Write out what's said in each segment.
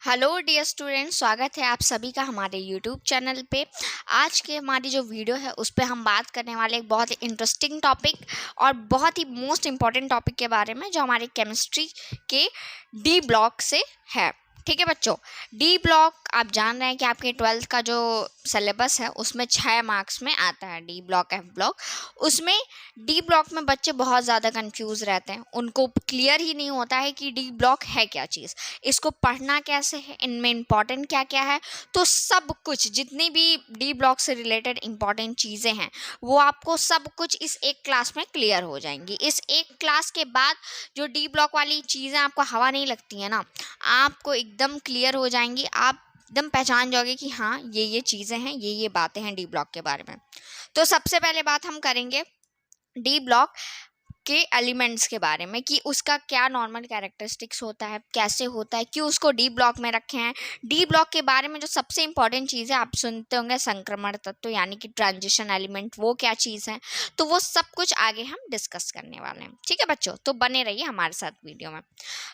Hello dear student, स्वागत है आप सभी का हमारे यूट्यूब चैनल पे। आज के हमारी जो वीडियो है उस पे हम बात करने वाले एक बहुत ही इंटरेस्टिंग टॉपिक और बहुत ही मोस्ट इम्पॉर्टेंट टॉपिक के बारे में जो हमारे केमिस्ट्री के डी ब्लॉक से है। ठीक है बच्चों, डी ब्लॉक आप जान रहे हैं कि आपके 12th का जो सिलेबस है उसमें 6 मार्क्स में आता है डी ब्लॉक, एफ ब्लॉक। उसमें डी ब्लॉक में बच्चे बहुत ज़्यादा कंफ्यूज रहते हैं, उनको क्लियर ही नहीं होता है कि डी ब्लॉक है क्या चीज़, इसको पढ़ना कैसे है, इनमें इम्पॉर्टेंट क्या क्या है। तो सब कुछ जितनी भी डी ब्लॉक से रिलेटेड इम्पॉर्टेंट चीज़ें हैं वो आपको सब कुछ इस एक क्लास में क्लियर हो जाएंगी। इस एक क्लास के बाद जो डी ब्लॉक वाली चीज़ें आपको हवा नहीं लगती है ना, आपको एकदम क्लियर हो जाएंगी, आप एकदम पहचान जाओगे कि हाँ ये चीज़ें हैं, ये बातें हैं डी ब्लॉक के बारे में। तो सबसे पहले बात हम करेंगे डी ब्लॉक के एलिमेंट्स के बारे में कि उसका क्या नॉर्मल कैरेक्टरिस्टिक्स होता है, कैसे होता है, क्यों उसको डी ब्लॉक में रखे हैं। डी ब्लॉक के बारे में जो सबसे इंपॉर्टेंट चीज़ है आप सुनते होंगे संक्रमण तत्व यानी कि ट्रांजिशन एलिमेंट, वो क्या चीज़ है। तो वो सब कुछ आगे हम डिस्कस करने वाले हैं। ठीक है बच्चों, तो बने रहिए हमारे साथ वीडियो में।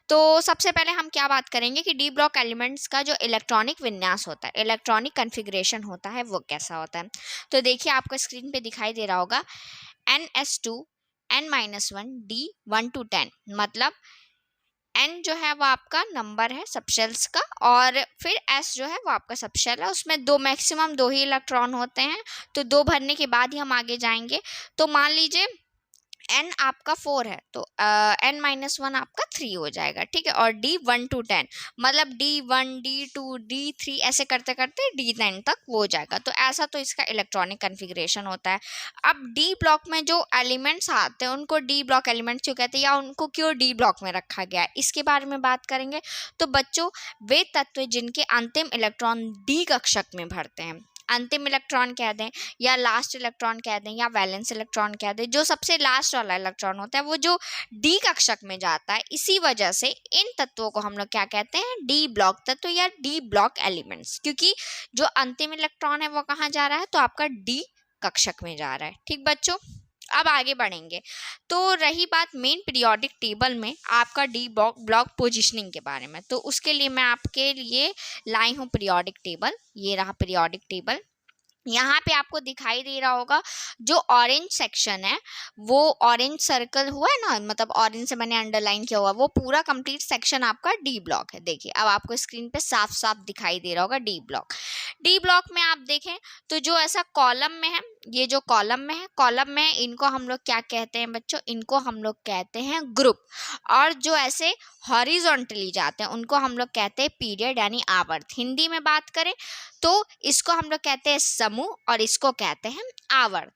तो सबसे पहले हम क्या बात करेंगे कि डी ब्लॉक एलिमेंट्स का जो इलेक्ट्रॉनिक विन्यास होता है, इलेक्ट्रॉनिक कन्फिग्रेशन होता है, वो कैसा होता है। तो देखिए आपको स्क्रीन पे दिखाई दे रहा होगा NS2 N-1 D 1 to 10, मतलब N जो है वो आपका नंबर है सबशेल्स का और फिर S जो है वो आपका सबशेल है। उसमें मैक्सिमम दो ही इलेक्ट्रॉन होते हैं, तो दो भरने के बाद ही हम आगे जाएंगे। तो मान लीजिए n आपका 4 है तो N-1 आपका 3 हो जाएगा। ठीक है, और D 1 to 10 मतलब D1 D2 D3 ऐसे करते करते D10 तक वो हो जाएगा। तो ऐसा तो इसका इलेक्ट्रॉनिक कन्फिग्रेशन होता है। अब डी ब्लॉक में जो एलिमेंट्स आते हैं उनको डी ब्लॉक एलिमेंट्स क्यों कहते हैं या उनको क्यों डी ब्लॉक में रखा गया है, इसके बारे में बात करेंगे। तो बच्चों, वे तत्व जिनके अंतिम इलेक्ट्रॉन डी कक्षक में भरते हैं, अंतिम इलेक्ट्रॉन कह दें या लास्ट इलेक्ट्रॉन कह दें या वैलेंस इलेक्ट्रॉन कह दें, जो सबसे लास्ट वाला इलेक्ट्रॉन होता है वो जो डी कक्षक में जाता है, इसी वजह से इन तत्वों को हम लोग क्या कहते हैं, डी ब्लॉक तत्व या डी ब्लॉक एलिमेंट्स। क्योंकि जो अंतिम इलेक्ट्रॉन है वो कहाँ जा रहा है, तो आपका डी कक्षक में जा रहा है। ठीक बच्चों, अब आगे बढ़ेंगे। तो रही बात मेन पीरियोडिक टेबल में आपका डी ब्लॉक पोजीशनिंग के बारे में, तो उसके लिए मैं आपके लिए लाई हूँ पीरियोडिक टेबल। ये रहा पीरियोडिक टेबल। यहाँ पे आपको दिखाई दे रहा होगा जो ऑरेंज सेक्शन है, वो ऑरेंज सर्कल हुआ है ना, मतलब ऑरेंज से मैंने अंडरलाइन किया हुआ, वो पूरा कंप्लीट सेक्शन आपका डी ब्लॉक है। देखिए अब आपको स्क्रीन पे साफ साफ दिखाई दे रहा होगा डी ब्लॉक। डी ब्लॉक में आप देखें तो जो ऐसा कॉलम में है, ये जो कॉलम में है, कॉलम में इनको हम लोग क्या कहते हैं बच्चों, इनको हम लोग कहते हैं ग्रुप। और जो ऐसे हॉरिजॉन्टली जाते हैं उनको हम लोग कहते हैं पीरियड यानी आवर्त। हिंदी में बात करें तो इसको हम लोग कहते हैं समूह और इसको कहते हैं आवर्त।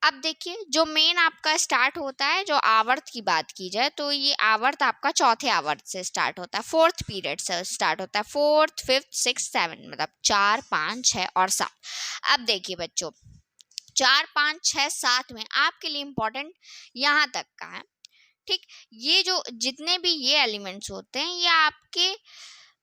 अब देखिए जो मेन आपका स्टार्ट होता है, जो आवर्त की बात की जाए तो ये आवर्त आपका चौथे आवर्त से स्टार्ट होता है, फोर्थ पीरियड से स्टार्ट होता है, फोर्थ फिफ्थ सिक्स सेवन, मतलब 4 5 6 और 7। अब देखिए बच्चों 4 5 6 7 में आपके लिए इम्पोर्टेंट यहाँ तक का है। ठीक, ये जो जितने भी ये एलिमेंट्स होते हैं ये आपके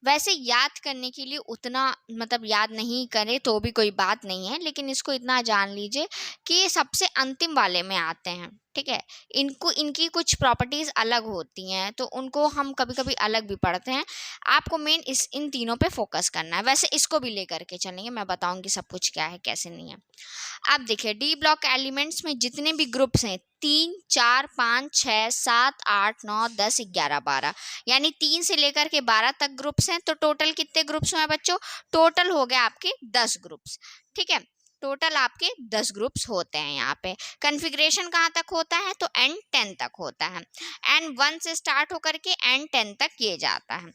वैसे याद करने के लिए उतना, मतलब याद नहीं करें तो भी कोई बात नहीं है, लेकिन इसको इतना जान लीजिए कि ये सबसे अंतिम वाले में आते हैं। ठीक है, इनको इनकी कुछ प्रॉपर्टीज़ अलग होती हैं तो उनको हम कभी कभी अलग भी पढ़ते हैं। आपको मेन इन तीनों पे फोकस करना है, वैसे इसको भी लेकर के चलेंगे, मैं बताऊंगी सब कुछ क्या है कैसे नहीं है। अब देखिए डी ब्लॉक एलिमेंट्स में जितने भी ग्रुप्स हैं 3 4 5 6 7 8 9 10 11 12, यानी 3 से लेकर के 12 तक ग्रुप्स हैं। तो टोटल कितने ग्रुप्स हैं बच्चों, टोटल हो गए आपके 10 ग्रुप्स। ठीक है, टोटल आपके 10 ग्रुप्स होते हैं। यहाँ पे कन्फिग्रेशन कहाँ तक होता है, तो N10 तक होता है। N1 से स्टार्ट होकर के N10 तक ये जाता है।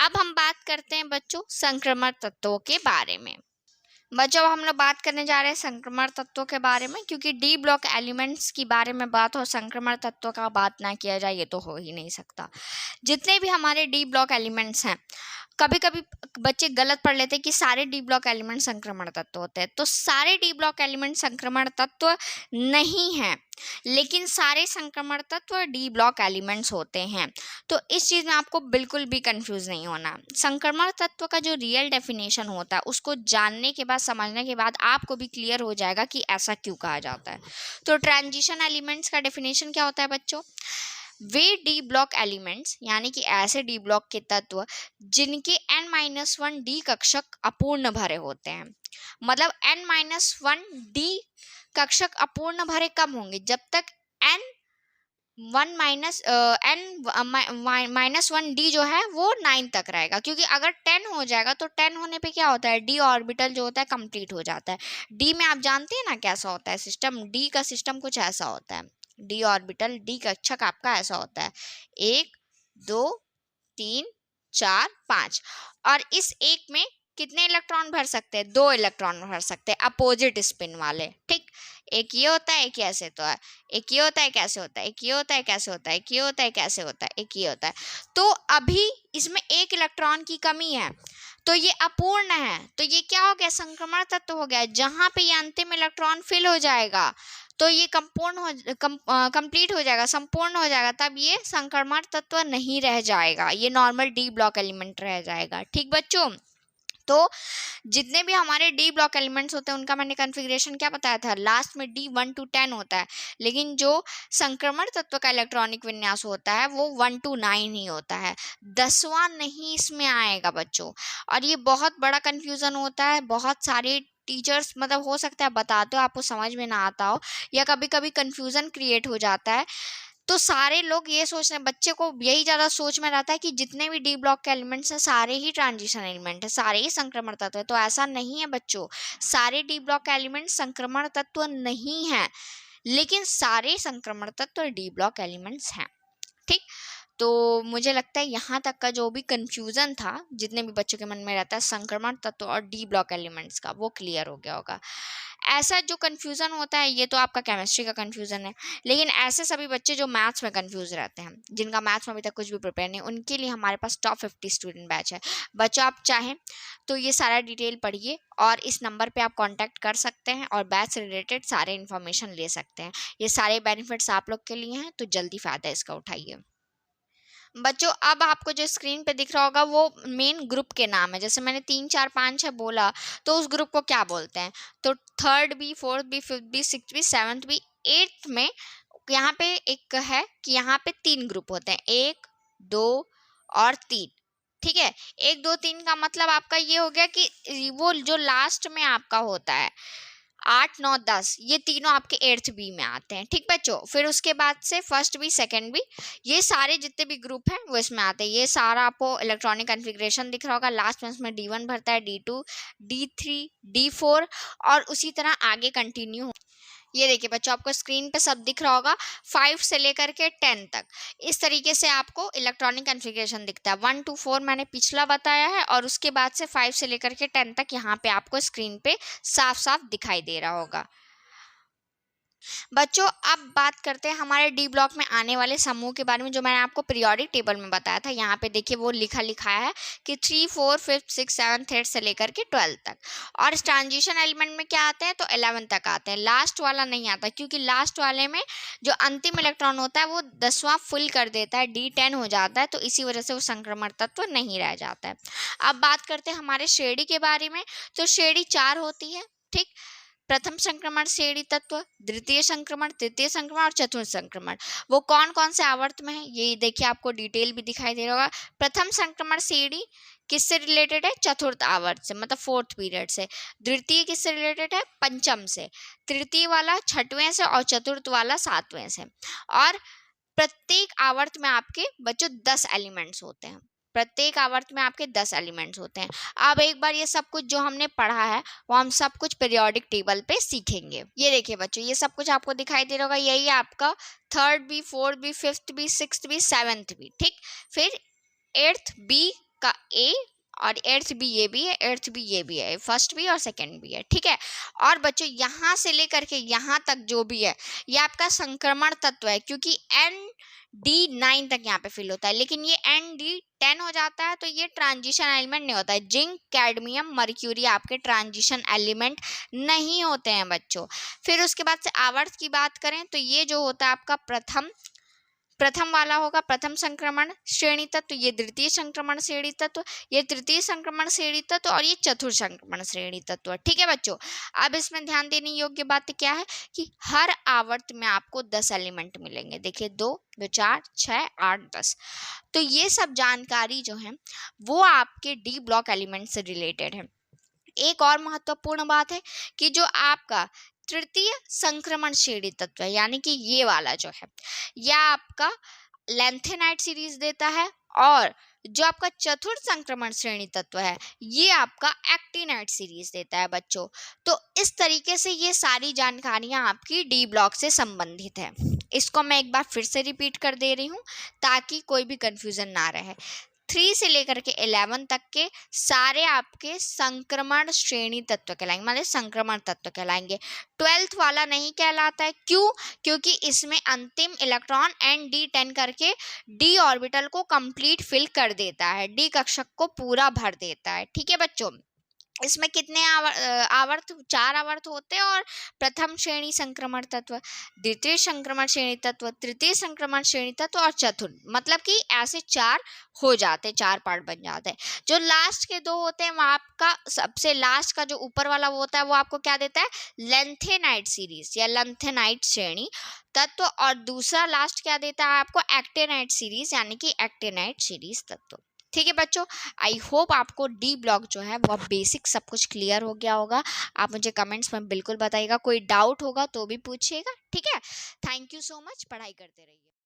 अब हम बात करते हैं बच्चों संक्रमण तत्वों के बारे में। बच्चों हम लोग बात करने जा रहे हैं संक्रमण तत्वों के बारे में, क्योंकि डी ब्लॉक एलिमेंट्स की बारे में बात हो, संक्रमण तत्वों का बात ना किया जाए ये तो हो ही नहीं सकता। जितने भी हमारे डी ब्लॉक एलिमेंट्स हैं, कभी कभी बच्चे गलत पढ़ लेते हैं कि सारे डी ब्लॉक एलिमेंट संक्रमण तत्व होते हैं, तो सारे डी ब्लॉक एलिमेंट संक्रमण तत्व नहीं हैं, लेकिन सारे संक्रमण तत्व डी ब्लॉक एलिमेंट्स होते हैं। तो इस चीज़ में आपको बिल्कुल भी कंफ्यूज नहीं होना। संक्रमण तत्व का जो रियल डेफिनेशन होता है उसको जानने के बाद, समझने के बाद आपको भी क्लियर हो जाएगा कि ऐसा क्यों कहा जाता है। तो ट्रांजिशन एलिमेंट्स का डेफिनेशन क्या होता है बच्चों, वे डी ब्लॉक एलिमेंट्स यानी कि ऐसे डी ब्लॉक के तत्व जिनके n-1 डी कक्षक अपूर्ण भरे होते हैं। मतलब n-1 डी कक्षक अपूर्ण भरे कब होंगे? जब तक n-1 डी जो है वो 9 तक रहेगा, क्योंकि अगर 10 हो जाएगा तो 10 होने पे क्या होता है, डी ऑर्बिटल जो होता है कंप्लीट हो जाता है। डी में आप जानते हैं ना कैसा होता है सिस्टम, डी का सिस्टम कुछ ऐसा होता है, डी ऑर्बिटल डी कक्षक आपका ऐसा होता है 1 2 3 4 5, और इस एक में कितने इलेक्ट्रॉन भर सकते हैं? 2 इलेक्ट्रॉन भर सकते हैं अपोजिट स्पिन वाले। ठीक, एक ये होता है, एक ऐसे तो है, एक ये होता है, कैसे होता है, एक ये होता है, कैसे होता है, एक ये होता है, कैसे होता है, एक ये होता है। तो अभी इसमें एक इलेक्ट्रॉन की कमी है तो ये अपूर्ण है, तो ये क्या हो गया? संक्रमण तत्व हो गया। जहां पे ये अंतिम इलेक्ट्रॉन फिल हो जाएगा तो ये कंप्लीट हो जाएगा, संपूर्ण हो जाएगा, तब ये संक्रमण तत्व नहीं रह जाएगा, ये नॉर्मल डी ब्लॉक एलिमेंट रह जाएगा। ठीक बच्चों, तो जितने भी हमारे डी ब्लॉक एलिमेंट्स होते हैं उनका मैंने कॉन्फ़िगरेशन क्या बताया था, लास्ट में डी 1 to 10 होता है, लेकिन जो संक्रमण तत्व का इलेक्ट्रॉनिक विन्यास होता है वो 1 to 9 ही होता है, 10वां नहीं इसमें आएगा बच्चों। और ये बहुत बड़ा कन्फ्यूज़न होता है, बहुत सारे टीचर्स मतलब हो सकता है बताते हो आपको समझ में ना आता हो, या कभी कभी कन्फ्यूज़न क्रिएट हो जाता है। तो सारे लोग ये सोच रहे हैं, बच्चे को यही ज़्यादा सोच में रहता है कि जितने भी डी ब्लॉक के एलिमेंट्स हैं सारे ही ट्रांजिशन एलिमेंट है, सारे ही संक्रमण तत्व है। तो ऐसा नहीं है बच्चों, सारे डी ब्लॉक के एलिमेंट संक्रमण तत्व नहीं है, लेकिन सारे संक्रमण तत्व डी ब्लॉक एलिमेंट्स हैं। ठीक, तो मुझे लगता है यहाँ तक का जो भी कंफ्यूजन था, जितने भी बच्चों के मन में रहता है संक्रमण तत्व और डी ब्लॉक एलिमेंट्स का, वो क्लियर हो गया होगा। ऐसा जो कंफ्यूजन होता है ये तो आपका केमिस्ट्री का कंफ्यूजन है, लेकिन ऐसे सभी बच्चे जो मैथ्स में कंफ्यूज रहते हैं, जिनका मैथ्स में अभी तक कुछ भी प्रिपेयर नहीं, उनके लिए हमारे पास टॉप 50 स्टूडेंट बैच है। बच्चों आप चाहें तो ये सारा डिटेल पढ़िए और इस नंबर पे आप कांटेक्ट कर सकते हैं और बैच से रिलेटेड सारे इन्फॉर्मेशन ले सकते हैं। ये सारे बेनिफिट्स आप लोग के लिए हैं, तो जल्दी फ़ायदा इसका उठाइए। बच्चों अब आपको जो स्क्रीन पे दिख रहा होगा वो मेन ग्रुप के नाम है, जैसे मैंने 3 4 5 6 बोला, तो उस ग्रुप को क्या बोलते हैं? तो 3rd B, 4th B, 5th B, 6th B, 7th B, 8th में यहाँ पे एक है कि यहाँ पे 3 ग्रुप होते हैं, 1 2 और 3। ठीक है, 1 2 3 का मतलब आपका ये हो गया कि वो जो लास्ट में आपका होता है 8 9 10, ये तीनों आपके 8th बी में आते हैं। ठीक बच्चों, फिर उसके बाद से 1st बी, 2nd बी, ये सारे जितने भी ग्रुप हैं वो इसमें आते हैं। ये सारा आपको इलेक्ट्रॉनिक कॉन्फ़िगरेशन दिख रहा होगा, लास्ट में इसमें D1 भरता है, D2, D3, D4 और उसी तरह आगे कंटिन्यू। ये देखिए बच्चों आपको स्क्रीन पे सब दिख रहा होगा, 5 से लेकर के 10 तक इस तरीके से आपको इलेक्ट्रॉनिक कॉन्फ़िगरेशन दिखता है। 1 to 4 मैंने पिछला बताया है, और उसके बाद से 5 से लेकर के 10 तक यहाँ पे आपको स्क्रीन पे साफ साफ दिखाई दे रहा होगा। बच्चों अब बात करते हैं हमारे डी ब्लॉक में आने वाले समूह के बारे में, जो मैंने आपको पीरियोडिक टेबल में बताया था। यहाँ पे देखिए वो लिखा है कि 3 4 5 6 7 8 से लेकर के 12 तक, और ट्रांजिशन एलिमेंट में क्या आते हैं तो 11 तक आते हैं। लास्ट वाला नहीं आता, क्योंकि लास्ट वाले में जो अंतिम इलेक्ट्रॉन होता है वो 10वां फुल कर देता है, D10 हो जाता है, तो इसी वजह से वो संक्रमण तत्व नहीं रह जाता है। अब बात करते हैं हमारे श्रेणी के बारे में, तो श्रेणी 4 होती है। ठीक, प्रथम संक्रमण श्रेणी तत्व, द्वितीय संक्रमण, तृतीय संक्रमण और चतुर्थ संक्रमण। वो कौन कौन से आवर्त में है ये देखिए, आपको डिटेल भी दिखाई दे रहा होगा। प्रथम संक्रमण श्रेणी किससे रिलेटेड है? चतुर्थ आवर्त से, मतलब 4th पीरियड से। द्वितीय किससे रिलेटेड है? पंचम से। तृतीय वाला 6वें से, और चतुर्थ वाला 7वें से। और प्रत्येक आवर्त में आपके बच्चों 10 एलिमेंट्स होते हैं, प्रत्येक आवर्त में आपके 10 एलिमेंट्स होते हैं। अब एक बार ये सब कुछ जो हमने पढ़ा है वो हम सब कुछ पीरियोडिक टेबल पे सीखेंगे। ये देखिए बच्चों, ये सब कुछ आपको दिखाई दे रहा होगा, यही है आपका 3rd B, 4th B, 5th B, 6th B, 7th B. ठीक, फिर 8th बी का A, और 8th बी ये भी है, 8th बी ये भी है, 1st बी और 2nd बी है। ठीक है, और बच्चों यहाँ से लेकर के यहाँ तक जो भी है ये आपका संक्रमण तत्व है, क्योंकि ND9 तक यहाँ पे फिल होता है, लेकिन ये ND10 हो जाता है तो ये ट्रांजिशन एलिमेंट नहीं होता है। जिंक, कैडमियम, मर्क्यूरी आपके ट्रांजिशन एलिमेंट नहीं होते हैं बच्चों। फिर उसके बाद से आवर्त की बात करें तो ये जो होता है आपका प्रथम प्रथम वाला होगा प्रथम संक्रमण श्रेणी तत्व, ये द्वितीय संक्रमण श्रेणी तत्व, ये तृतीय संक्रमण श्रेणी तत्व और ये चतुर्थ संक्रमण श्रेणी तत्व। ठीक है बच्चों, अब इसमें ध्यान देने योग्य बात क्या है कि हर आवर्त में आपको 10 एलिमेंट मिलेंगे। देखिए 2 2 4 6 8 10। तो ये सब जानकारी जो है वो आपके डी ब्लॉक एलिमेंट से रिलेटेड है। एक और महत्वपूर्ण बात है कि जो आपका तृतीय संक्रमण श्रेणी तत्व है, यानी कि ये वाला जो है, यह आपका लैंथेनाइट सीरीज देता है, और जो आपका चतुर्थ संक्रमण श्रेणी तत्व है ये आपका एक्टिनाइट सीरीज देता है बच्चों। तो इस तरीके से ये सारी जानकारियां आपकी डी ब्लॉक से संबंधित है। इसको मैं एक बार फिर से रिपीट कर दे रही हूँ ताकि कोई भी कंफ्यूजन ना रहे। 3 से लेकर के 11 तक के सारे आपके संक्रमण श्रेणी तत्व कहलाएंगे, मतलब संक्रमण तत्व कहलाएंगे। 12th वाला नहीं कहलाता है, क्यों? क्योंकि इसमें अंतिम इलेक्ट्रॉन Nd10 करके डी ऑर्बिटल को कंप्लीट फिल कर देता है, डी कक्षक को पूरा भर देता है। ठीक है बच्चों, इसमें कितने आवर्त 4 आवर्त होते हैं, और प्रथम श्रेणी संक्रमण तत्व, द्वितीय संक्रमण श्रेणी तत्व, तृतीय संक्रमण श्रेणी तत्व और चतुर्थ, मतलब कि ऐसे 4 हो जाते, 4 पार्ट बन जाते हैं। जो लास्ट के 2 होते हैं वो आपका सबसे लास्ट का जो ऊपर वाला वो होता है वो आपको क्या देता है, लेंथेनाइट सीरीज या लेंथेनाइट श्रेणी तत्व, और दूसरा लास्ट क्या देता है आपको, एक्टिनाइट सीरीज यानी कि एक्टिनाइट सीरीज तत्व। ठीक है बच्चों, आई होप आपको डी ब्लॉक जो है वो बेसिक सब कुछ क्लियर हो गया होगा। आप मुझे कमेंट्स में बिल्कुल बताइएगा, कोई डाउट होगा तो भी पूछिएगा। ठीक है, थैंक यू सो मच, पढ़ाई करते रहिए।